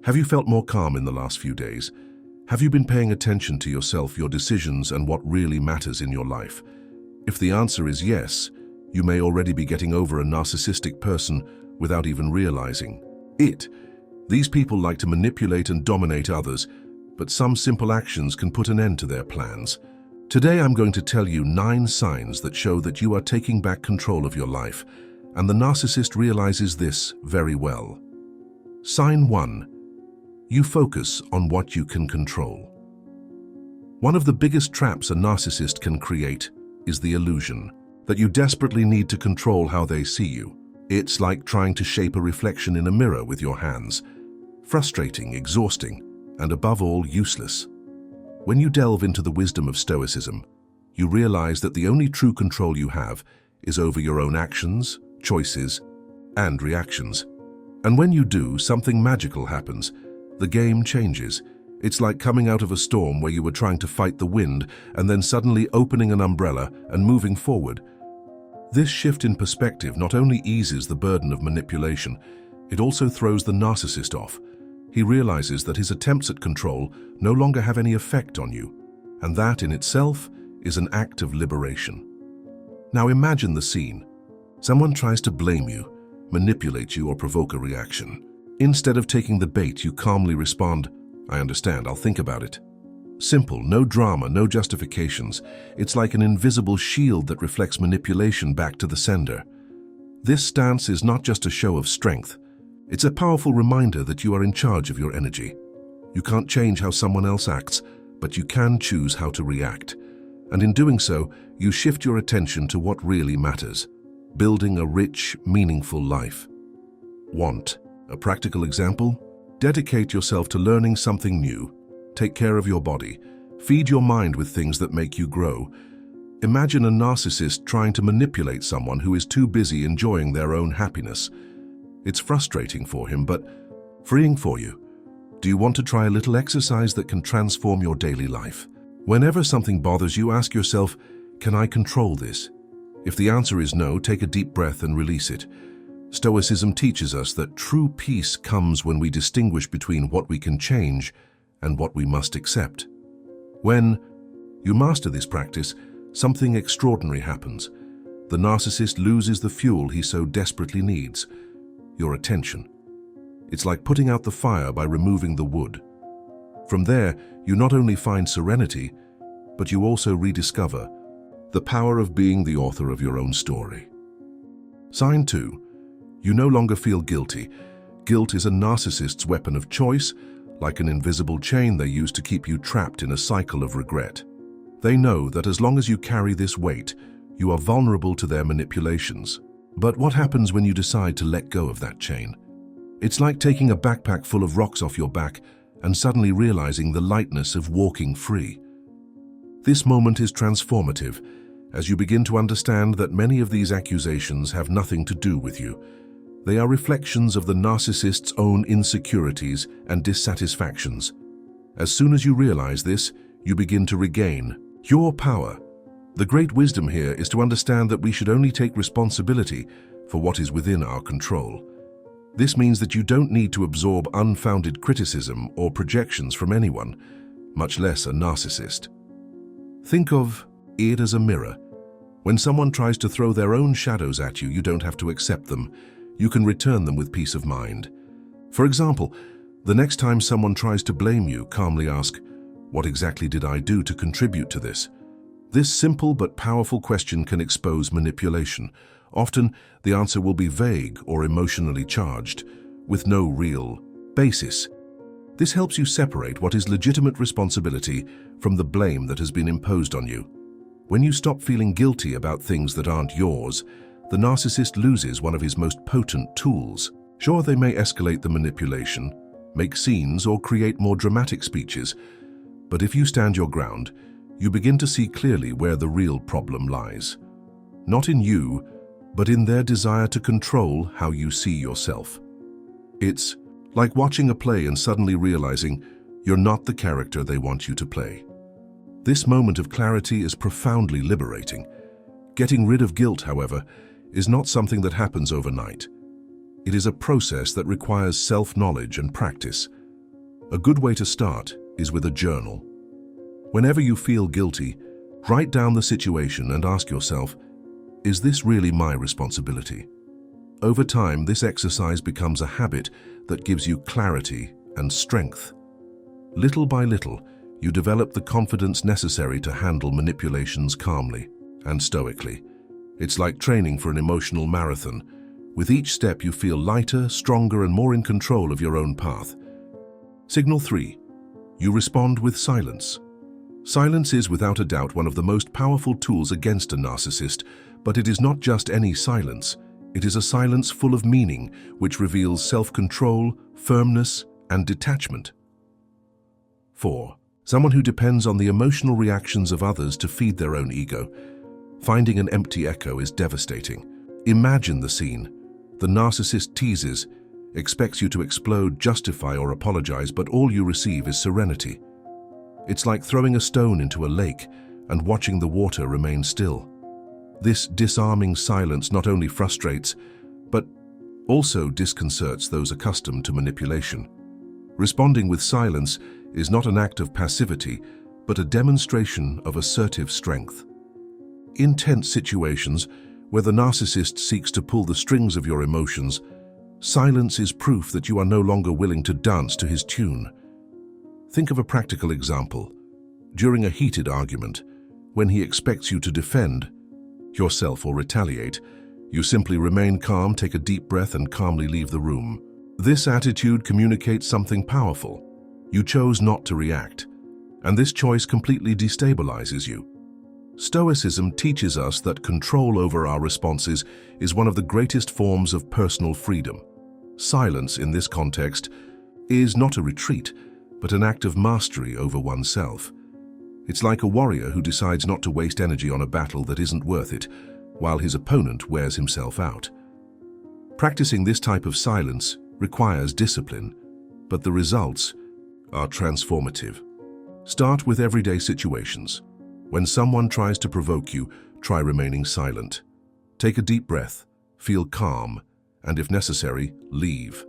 Have you felt more calm in the last few days? Have you been paying attention to yourself, your decisions, and what really matters in your life? If the answer is yes, you may already be getting over a narcissistic person without even realizing it. These people like to manipulate and dominate others, but some simple actions can put an end to their plans. Today I'm going to tell you 9 signs that show that you are taking back control of your life, and the narcissist realizes this very well. Sign 1. You focus on what you can control. One of the biggest traps a narcissist can create is the illusion that you desperately need to control how they see you. It's like trying to shape a reflection in a mirror with your hands. Frustrating, exhausting, and above all, useless. When you delve into the wisdom of Stoicism, you realize that the only true control you have is over your own actions, choices, and reactions. And when you do, something magical happens. The game changes. It's like coming out of a storm where you were trying to fight the wind and then suddenly opening an umbrella and moving forward. This shift in perspective not only eases the burden of manipulation, it also throws the narcissist off. He realizes that his attempts at control no longer have any effect on you, and that in itself is an act of liberation. Now imagine the scene. Someone tries to blame you, manipulate you, or provoke a reaction. Instead of taking the bait, you calmly respond, "I understand, I'll think about it." Simple, no drama, no justifications. It's like an invisible shield that reflects manipulation back to the sender. This stance is not just a show of strength. It's a powerful reminder that you are in charge of your energy. You can't change how someone else acts, but you can choose how to react. And in doing so, you shift your attention to what really matters, building a rich, meaningful life. Want a practical example? Dedicate yourself to learning something new. Take care of your body. Feed your mind with things that make you grow. Imagine a narcissist trying to manipulate someone who is too busy enjoying their own happiness. It's frustrating for him, but freeing for you. Do you want to try a little exercise that can transform your daily life? Whenever something bothers you, ask yourself, can I control this? If the answer is no, take a deep breath and release it. Stoicism teaches us that true peace comes when we distinguish between what we can change and what we must accept. When you master this practice, something extraordinary happens. The narcissist loses the fuel he so desperately needs, your attention. It's like putting out the fire by removing the wood. From there, you not only find serenity, but you also rediscover the power of being the author of your own story. Sign 2. You no longer feel guilty. Guilt is a narcissist's weapon of choice, like an invisible chain they use to keep you trapped in a cycle of regret. They know that as long as you carry this weight, you are vulnerable to their manipulations. But what happens when you decide to let go of that chain? It's like taking a backpack full of rocks off your back and suddenly realizing the lightness of walking free. This moment is transformative as you begin to understand that many of these accusations have nothing to do with you. They are reflections of the narcissist's own insecurities and dissatisfactions. As soon as you realize this, you begin to regain your power. The great wisdom here is to understand that we should only take responsibility for what is within our control. This means that you don't need to absorb unfounded criticism or projections from anyone, much less a narcissist. Think of it as a mirror. When someone tries to throw their own shadows at you, you don't have to accept them. You can return them with peace of mind. For example, the next time someone tries to blame you, calmly ask, "What exactly did I do to contribute to this?" This simple but powerful question can expose manipulation. Often, the answer will be vague or emotionally charged, with no real basis. This helps you separate what is legitimate responsibility from the blame that has been imposed on you. When you stop feeling guilty about things that aren't yours, the narcissist loses one of his most potent tools. Sure, they may escalate the manipulation, make scenes, or create more dramatic speeches, but if you stand your ground, you begin to see clearly where the real problem lies. Not in you, but in their desire to control how you see yourself. It's like watching a play and suddenly realizing you're not the character they want you to play. This moment of clarity is profoundly liberating. Getting rid of guilt, however, is not something that happens overnight. It is a process that requires self-knowledge and practice. A good way to start is with a journal. Whenever you feel guilty, write down the situation and ask yourself, is this really my responsibility? Over time, this exercise becomes a habit that gives you clarity and strength. Little by little, you develop the confidence necessary to handle manipulations calmly and stoically. It's like training for an emotional marathon. With each step, you feel lighter, stronger, and more in control of your own path. Signal 3. You respond with silence. Silence is without a doubt one of the most powerful tools against a narcissist, but it is not just any silence. It is a silence full of meaning, which reveals self-control, firmness, and detachment. 4. Someone who depends on the emotional reactions of others to feed their own ego. Finding an empty echo is devastating. Imagine the scene. The narcissist teases, expects you to explode, justify, or apologize, but all you receive is serenity. It's like throwing a stone into a lake and watching the water remain still. This disarming silence not only frustrates, but also disconcerts those accustomed to manipulation. Responding with silence is not an act of passivity, but a demonstration of assertive strength. In tense situations, where the narcissist seeks to pull the strings of your emotions, silence is proof that you are no longer willing to dance to his tune. Think of a practical example. During a heated argument, when he expects you to defend yourself or retaliate, you simply remain calm, take a deep breath, and calmly leave the room. This attitude communicates something powerful. You chose not to react, and this choice completely destabilizes you. Stoicism teaches us that control over our responses is one of the greatest forms of personal freedom. Silence, in this context, is not a retreat, but an act of mastery over oneself. It's like a warrior who decides not to waste energy on a battle that isn't worth it, while his opponent wears himself out. Practicing this type of silence requires discipline, but the results are transformative. Start with everyday situations. When someone tries to provoke you, try remaining silent. Take a deep breath, feel calm, and if necessary, leave.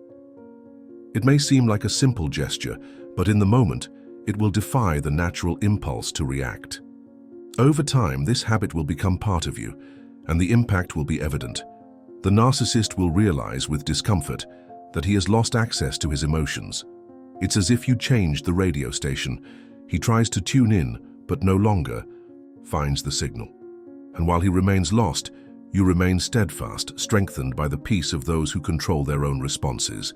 It may seem like a simple gesture, but in the moment, it will defy the natural impulse to react. Over time, this habit will become part of you, and the impact will be evident. The narcissist will realize with discomfort that he has lost access to his emotions. It's as if you changed the radio station. He tries to tune in, but no longer finds the signal. And while he remains lost, you remain steadfast, strengthened by the peace of those who control their own responses.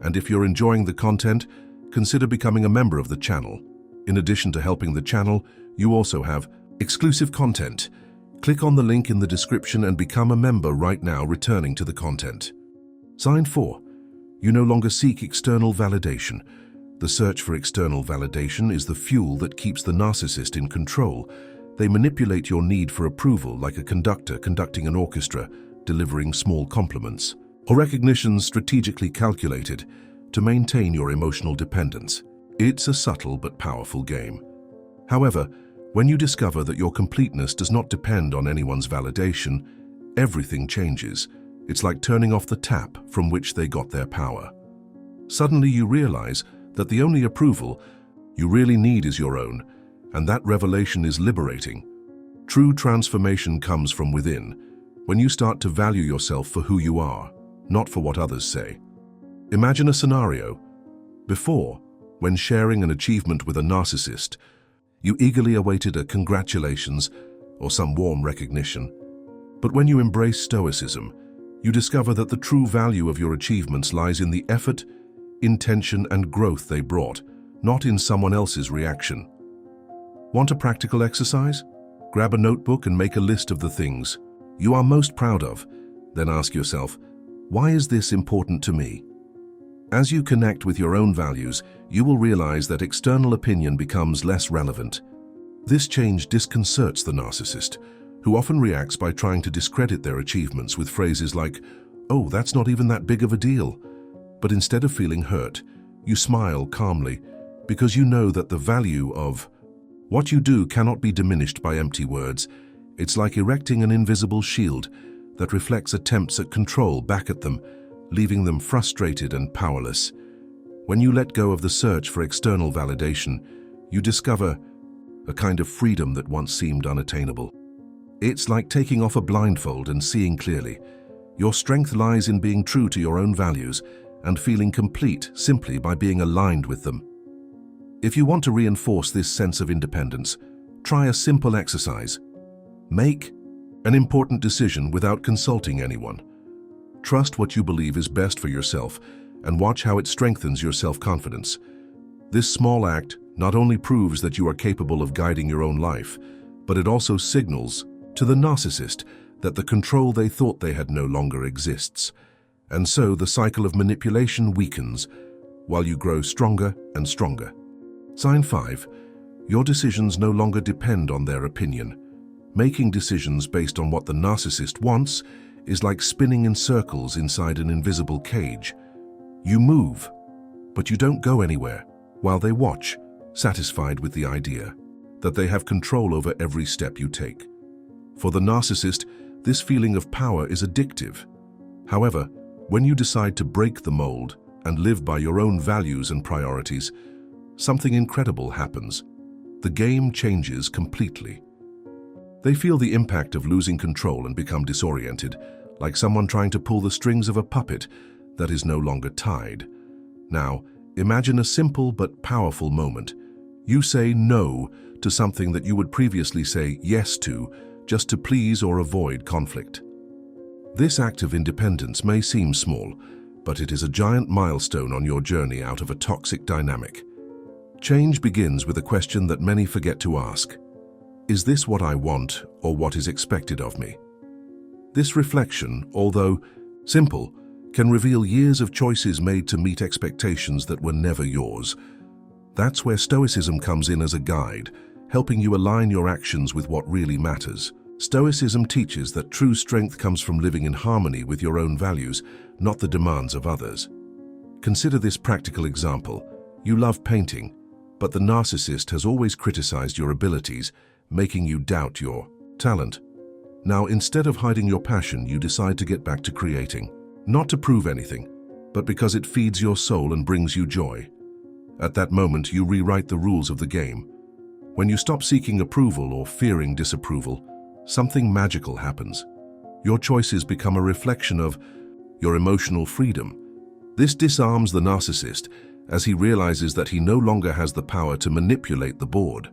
And if you're enjoying the content, consider becoming a member of the channel. In addition to helping the channel, you also have exclusive content. Click on the link in the description and become a member right now, returning to the content. Sign 4. You no longer seek external validation. The search for external validation is the fuel that keeps the narcissist in control. They manipulate your need for approval like a conductor conducting an orchestra, delivering small compliments, or recognition strategically calculated to maintain your emotional dependence. It's a subtle but powerful game. However, when you discover that your completeness does not depend on anyone's validation, everything changes. It's like turning off the tap from which they got their power. Suddenly you realize that the only approval you really need is your own, and that revelation is liberating. True transformation comes from within, when you start to value yourself for who you are, not for what others say. Imagine a scenario. Before, when sharing an achievement with a narcissist, you eagerly awaited a congratulations or some warm recognition. But when you embrace Stoicism, you discover that the true value of your achievements lies in the effort, intention, and growth they brought, not in someone else's reaction. Want a practical exercise? Grab a notebook and make a list of the things you are most proud of. Then ask yourself, why is this important to me? As you connect with your own values, you will realize that external opinion becomes less relevant. This change disconcerts the narcissist, who often reacts by trying to discredit their achievements with phrases like, "Oh, that's not even that big of a deal." But instead of feeling hurt, you smile calmly because you know that the value of what you do cannot be diminished by empty words. It's like erecting an invisible shield that reflects attempts at control back at them, leaving them frustrated and powerless. When you let go of the search for external validation, you discover a kind of freedom that once seemed unattainable. It's like taking off a blindfold and seeing clearly. Your strength lies in being true to your own values and feeling complete simply by being aligned with them. If you want to reinforce this sense of independence, try a simple exercise. Make an important decision without consulting anyone. Trust what you believe is best for yourself and watch how it strengthens your self-confidence. This small act not only proves that you are capable of guiding your own life, but it also signals to the narcissist that the control they thought they had no longer exists. And so the cycle of manipulation weakens while you grow stronger and stronger. Sign 5. Your decisions no longer depend on their opinion. Making decisions based on what the narcissist wants is like spinning in circles inside an invisible cage. You move, but you don't go anywhere, while they watch, satisfied with the idea that they have control over every step you take. For the narcissist, this feeling of power is addictive. However, when you decide to break the mold and live by your own values and priorities, something incredible happens. The game changes completely. They feel the impact of losing control and become disoriented, like someone trying to pull the strings of a puppet that is no longer tied. Now, imagine a simple but powerful moment. You say no to something that you would previously say yes to, just to please or avoid conflict. This act of independence may seem small, but it is a giant milestone on your journey out of a toxic dynamic. Change begins with a question that many forget to ask. Is this what I want or what is expected of me? This reflection, although simple, can reveal years of choices made to meet expectations that were never yours. That's where Stoicism comes in as a guide, helping you align your actions with what really matters. Stoicism teaches that true strength comes from living in harmony with your own values, not the demands of others. Consider this practical example. You love painting, but the narcissist has always criticized your abilities, making you doubt your talent. Now, instead of hiding your passion, you decide to get back to creating. Not to prove anything, but because it feeds your soul and brings you joy. At that moment, you rewrite the rules of the game. When you stop seeking approval or fearing disapproval, something magical happens. Your choices become a reflection of your emotional freedom. This disarms the narcissist as he realizes that he no longer has the power to manipulate the board.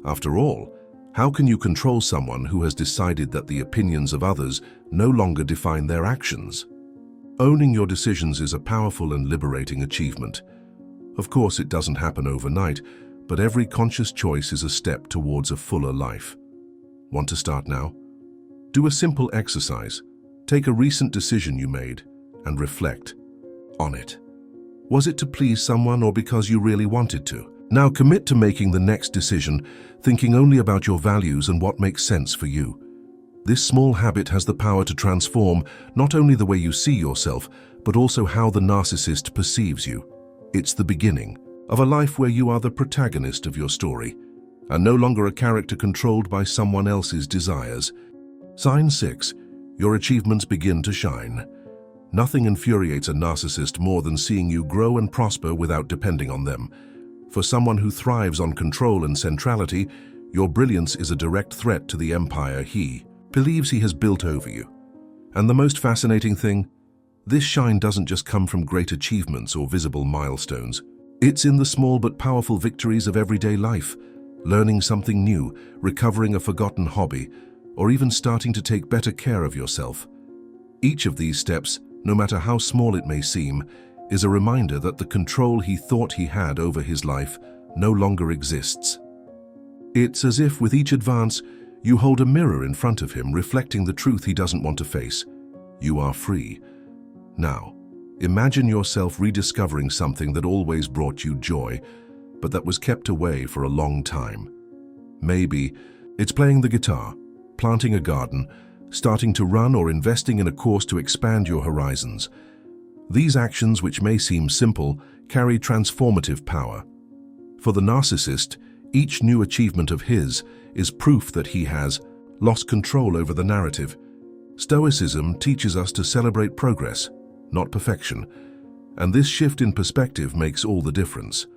After all, how can you control someone who has decided that the opinions of others no longer define their actions? Owning your decisions is a powerful and liberating achievement. Of course, it doesn't happen overnight, but every conscious choice is a step towards a fuller life. Want to start now? Do a simple exercise. Take a recent decision you made and reflect on it. Was it to please someone or because you really wanted to? Now commit to making the next decision, thinking only about your values and what makes sense for you. This small habit has the power to transform not only the way you see yourself, but also how the narcissist perceives you. It's the beginning of a life where you are the protagonist of your story, and no longer a character controlled by someone else's desires. Sign 6. Your achievements begin to shine. Nothing infuriates a narcissist more than seeing you grow and prosper without depending on them. For someone who thrives on control and centrality, your brilliance is a direct threat to the empire he believes he has built over you. And the most fascinating thing, this shine doesn't just come from great achievements or visible milestones. It's in the small but powerful victories of everyday life, learning something new, recovering a forgotten hobby, or even starting to take better care of yourself. Each of these steps, no matter how small it may seem, is a reminder that the control he thought he had over his life no longer exists. It's as if with each advance, you hold a mirror in front of him, reflecting the truth he doesn't want to face. You are free. Now, imagine yourself rediscovering something that always brought you joy, but that was kept away for a long time. Maybe it's playing the guitar, planting a garden, starting to run, or investing in a course to expand your horizons. These actions, which may seem simple, carry transformative power. For the narcissist, each new achievement of his is proof that he has lost control over the narrative. Stoicism teaches us to celebrate progress, not perfection. And this shift in perspective makes all the difference.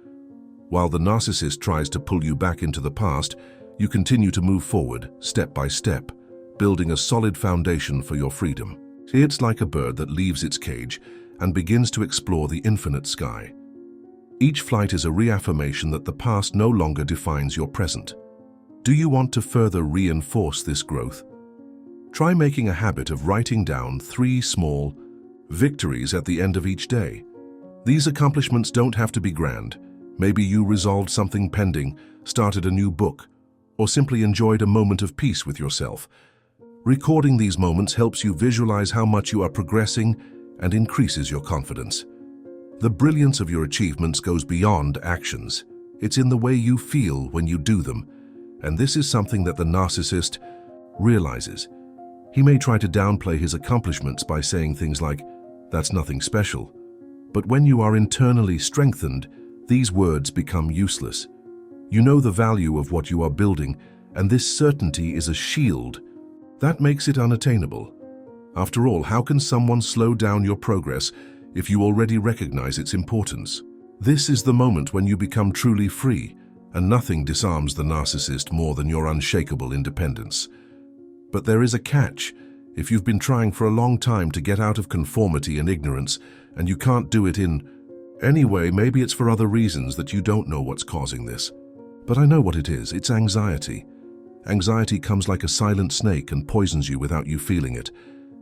While the narcissist tries to pull you back into the past, you continue to move forward, step by step, building a solid foundation for your freedom. It's like a bird that leaves its cage and begins to explore the infinite sky. Each flight is a reaffirmation that the past no longer defines your present. Do you want to further reinforce this growth? Try making a habit of writing down 3 small victories at the end of each day. These accomplishments don't have to be grand. Maybe you resolved something pending, started a new book, or simply enjoyed a moment of peace with yourself. Recording these moments helps you visualize how much you are progressing and increases your confidence. The brilliance of your achievements goes beyond actions. It's in the way you feel when you do them, and this is something that the narcissist realizes. He may try to downplay his accomplishments by saying things like, "That's nothing special." But when you are internally strengthened, these words become useless. You know the value of what you are building, and this certainty is a shield that makes it unattainable. After all, how can someone slow down your progress if you already recognize its importance? This is the moment when you become truly free, and nothing disarms the narcissist more than your unshakable independence. But there is a catch. If you've been trying for a long time to get out of conformity and ignorance, and you can't do it anyway, maybe it's for other reasons that you don't know what's causing this. But I know what it is. It's anxiety. Anxiety comes like a silent snake and poisons you without you feeling it.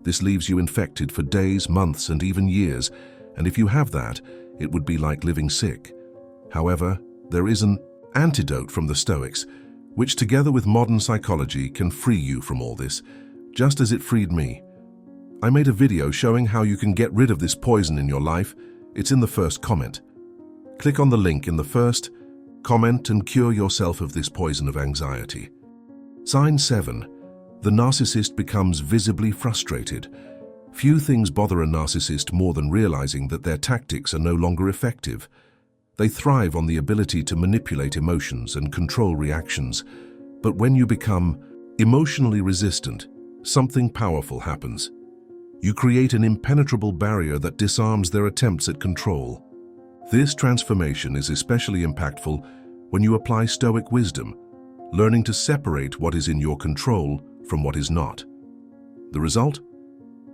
This leaves you infected for days, months, and even years, and if you have that, it would be like living sick. However, there is an antidote from the Stoics, which together with modern psychology can free you from all this, just as it freed me. I made a video showing how you can get rid of this poison in your life. It's in the first comment. Click on the link in the first comment and cure yourself of this poison of anxiety. Sign 7. The narcissist becomes visibly frustrated. Few things bother a narcissist more than realizing that their tactics are no longer effective. They thrive on the ability to manipulate emotions and control reactions. But when you become emotionally resistant, something powerful happens. You create an impenetrable barrier that disarms their attempts at control. This transformation is especially impactful when you apply Stoic wisdom, learning to separate what is in your control from what is not. The result?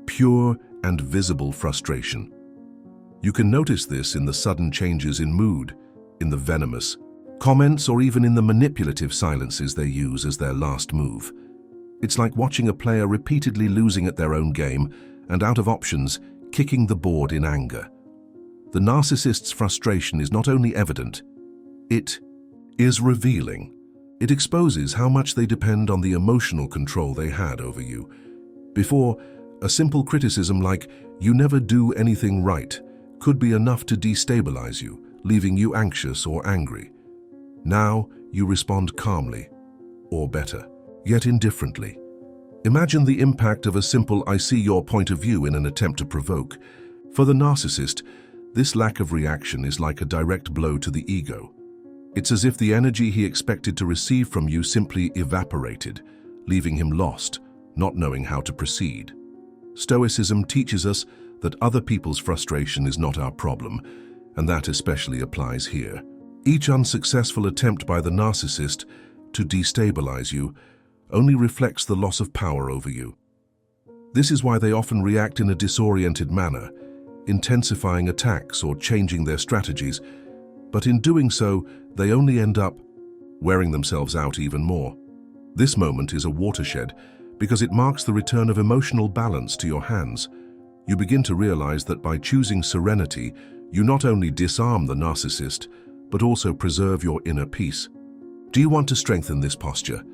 Pure and visible frustration. You can notice this in the sudden changes in mood, in the venomous comments, or even in the manipulative silences they use as their last move. It's like watching a player repeatedly losing at their own game and out of options, kicking the board in anger. The narcissist's frustration is not only evident, it is revealing. It exposes how much they depend on the emotional control they had over you. Before, a simple criticism like, "You never do anything right," could be enough to destabilize you, leaving you anxious or angry. Now, you respond calmly, or better, yet indifferently. Imagine the impact of a simple "I see your point of view" in an attempt to provoke. For the narcissist, this lack of reaction is like a direct blow to the ego. It's as if the energy he expected to receive from you simply evaporated, leaving him lost, not knowing how to proceed. Stoicism teaches us that other people's frustration is not our problem, and that especially applies here. Each unsuccessful attempt by the narcissist to destabilize you only reflects the loss of power over you. This is why they often react in a disoriented manner, intensifying attacks or changing their strategies, but in doing so, they only end up wearing themselves out even more. This moment is a watershed because it marks the return of emotional balance to your hands. You begin to realize that by choosing serenity, you not only disarm the narcissist, but also preserve your inner peace. Do you want to strengthen this posture?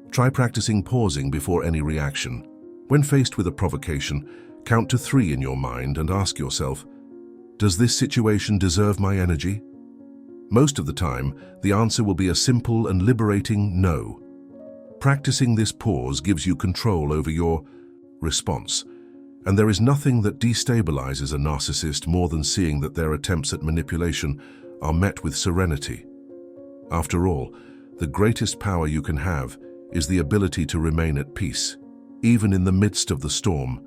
Try practicing pausing before any reaction. When faced with a provocation, count to 3 in your mind and ask yourself, "Does this situation deserve my energy?" Most of the time, the answer will be a simple and liberating no. Practicing this pause gives you control over your response, and there is nothing that destabilizes a narcissist more than seeing that their attempts at manipulation are met with serenity. After all, the greatest power you can have is the ability to remain at peace, even in the midst of the storm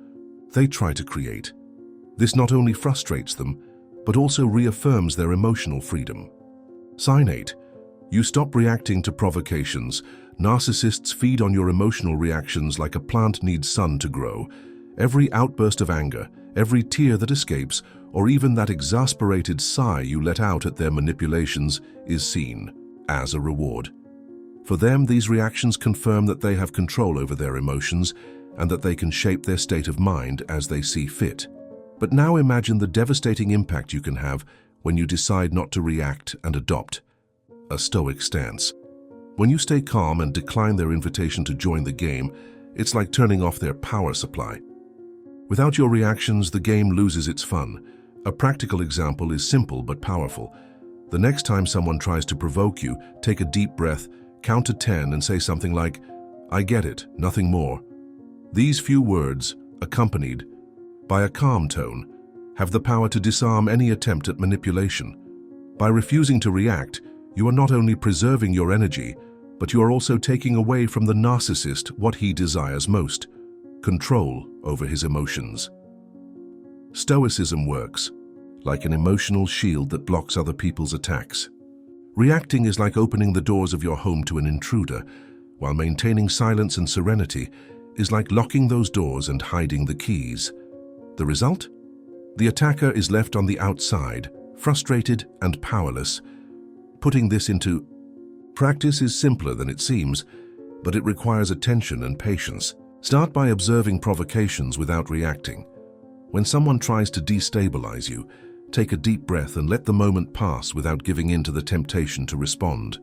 they try to create. This not only frustrates them, but also reaffirms their emotional freedom. Sign 8. You stop reacting to provocations. Narcissists feed on your emotional reactions like a plant needs sun to grow. Every outburst of anger, every tear that escapes, or even that exasperated sigh you let out at their manipulations is seen as a reward. For them, these reactions confirm that they have control over their emotions and that they can shape their state of mind as they see fit. But now imagine the devastating impact you can have when you decide not to react and adopt a Stoic stance. When you stay calm and decline their invitation to join the game, it's like turning off their power supply. Without your reactions, the game loses its fun. A practical example is simple but powerful. The next time someone tries to provoke you, take a deep breath, count to 10 and say something like, "I get it, nothing more." These few words, accompanied by a calm tone, have the power to disarm any attempt at manipulation. By refusing to react, you are not only preserving your energy, but you are also taking away from the narcissist what he desires most: control over his emotions. Stoicism works like an emotional shield that blocks other people's attacks. Reacting is like opening the doors of your home to an intruder, while maintaining silence and serenity is like locking those doors and hiding the keys. The result? The attacker is left on the outside, frustrated and powerless. Putting this into practice is simpler than it seems, but it requires attention and patience. Start by observing provocations without reacting. When someone tries to destabilize you, take a deep breath and let the moment pass without giving in to the temptation to respond.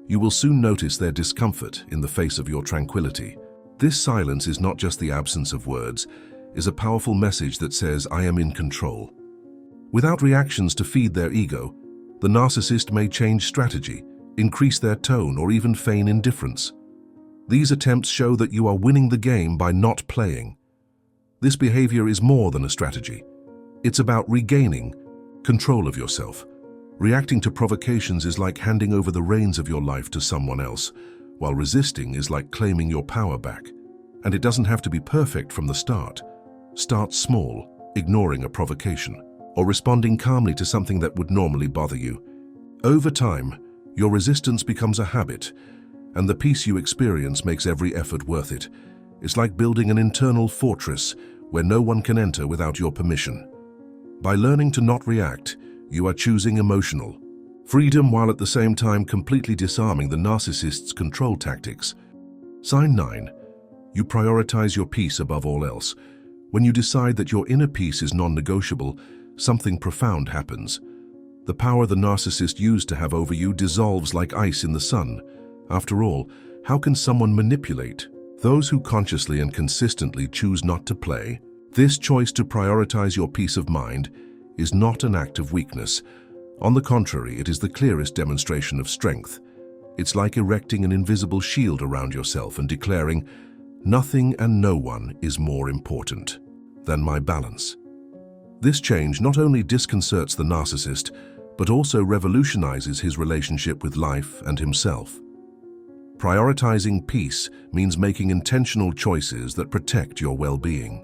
You will soon notice their discomfort in the face of your tranquility. This silence is not just the absence of words, is a powerful message that says, "I am in control." Without reactions to feed their ego, the narcissist may change strategy, increase their tone, or even feign indifference. These attempts show that you are winning the game by not playing. This behavior is more than a strategy. It's about regaining control of yourself. Reacting to provocations is like handing over the reins of your life to someone else, while resisting is like claiming your power back. And it doesn't have to be perfect from the start. Start small, ignoring a provocation, or responding calmly to something that would normally bother you. Over time, your resistance becomes a habit, and the peace you experience makes every effort worth it. It's like building an internal fortress where no one can enter without your permission. By learning to not react, you are choosing emotional freedom while at the same time completely disarming the narcissist's control tactics. Sign 9. You prioritize your peace above all else. When you decide that your inner peace is non-negotiable, something profound happens. The power the narcissist used to have over you dissolves like ice in the sun. After all, how can someone manipulate those who consciously and consistently choose not to play? This choice to prioritize your peace of mind is not an act of weakness. On the contrary, it is the clearest demonstration of strength. It's like erecting an invisible shield around yourself and declaring, "Nothing and no one is more important than my balance." This change not only disconcerts the narcissist, but also revolutionizes his relationship with life and himself. Prioritizing peace means making intentional choices that protect your well-being.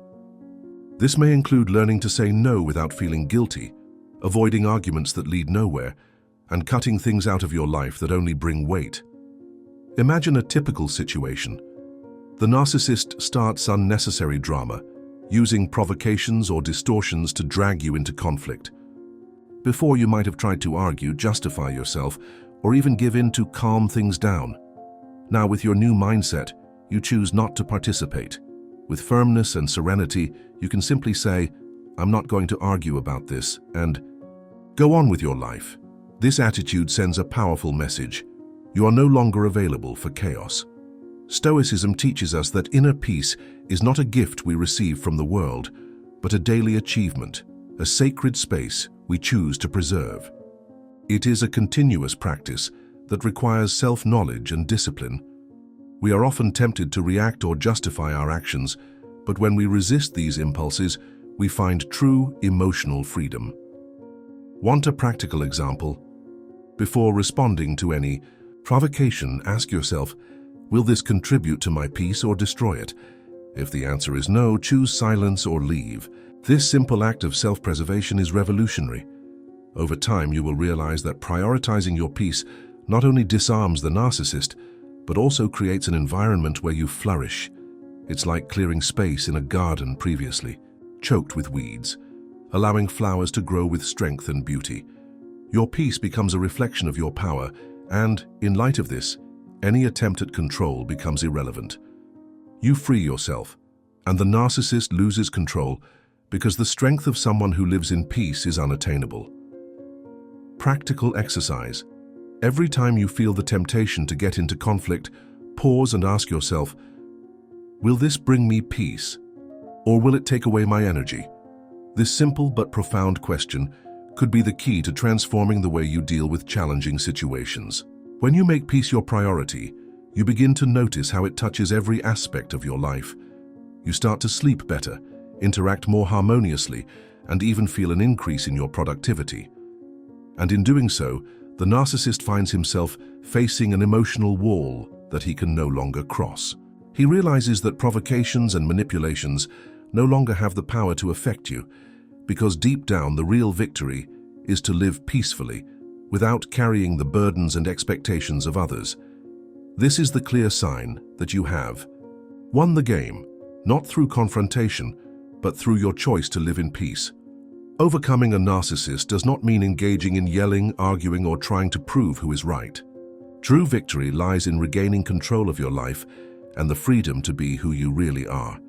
This may include learning to say no without feeling guilty, avoiding arguments that lead nowhere, and cutting things out of your life that only bring weight. Imagine a typical situation. The narcissist starts unnecessary drama, using provocations or distortions to drag you into conflict. Before, you might have tried to argue, justify yourself, or even give in to calm things down. Now, with your new mindset, you choose not to participate. With firmness and serenity, you can simply say, "I'm not going to argue about this," and go on with your life. This attitude sends a powerful message. You are no longer available for chaos. Stoicism teaches us that inner peace is not a gift we receive from the world, but a daily achievement, a sacred space we choose to preserve. It is a continuous practice that requires self-knowledge and discipline. We are often tempted to react or justify our actions, but when we resist these impulses, we find true emotional freedom. Want a practical example? Before responding to any provocation, ask yourself, will this contribute to my peace or destroy it? If the answer is no, choose silence or leave. This simple act of self-preservation is revolutionary. Over time, you will realize that prioritizing your peace not only disarms the narcissist, but also creates an environment where you flourish. It's like clearing space in a garden previously choked with weeds, allowing flowers to grow with strength and beauty. Your peace becomes a reflection of your power, and, in light of this, any attempt at control becomes irrelevant. You free yourself, and the narcissist loses control because the strength of someone who lives in peace is unattainable. Practical exercise. Every time you feel the temptation to get into conflict, pause and ask yourself, will this bring me peace, or will it take away my energy? This simple but profound question could be the key to transforming the way you deal with challenging situations. When you make peace your priority, you begin to notice how it touches every aspect of your life. You start to sleep better, interact more harmoniously, and even feel an increase in your productivity. And in doing so, the narcissist finds himself facing an emotional wall that he can no longer cross. He realizes that provocations and manipulations no longer have the power to affect you, because deep down the real victory is to live peacefully, without carrying the burdens and expectations of others. This is the clear sign that you have won the game, not through confrontation, but through your choice to live in peace. Overcoming a narcissist does not mean engaging in yelling, arguing, or trying to prove who is right. True victory lies in regaining control of your life and the freedom to be who you really are.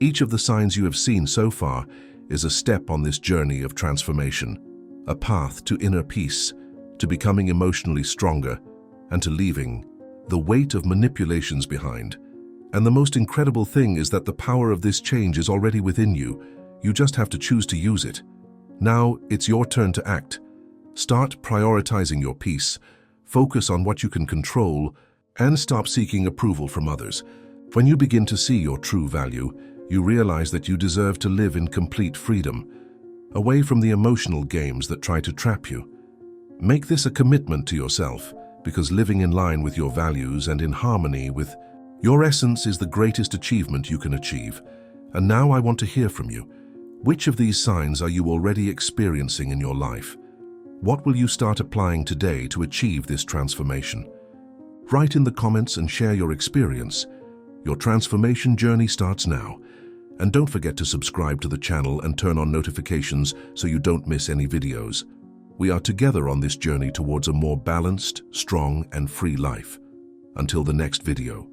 Each of the signs you have seen so far is a step on this journey of transformation, a path to inner peace, to becoming emotionally stronger, and to leaving the weight of manipulations behind. And the most incredible thing is that the power of this change is already within you. You just have to choose to use it. Now it's your turn to act. Start prioritizing your peace, focus on what you can control, and stop seeking approval from others. When you begin to see your true value, you realize that you deserve to live in complete freedom, away from the emotional games that try to trap you. Make this a commitment to yourself, because living in line with your values and in harmony with your essence is the greatest achievement you can achieve. And now I want to hear from you. Which of these signs are you already experiencing in your life? What will you start applying today to achieve this transformation? Write in the comments and share your experience. Your transformation journey starts now. And don't forget to subscribe to the channel and turn on notifications so you don't miss any videos. We are together on this journey towards a more balanced, strong, and free life. Until the next video.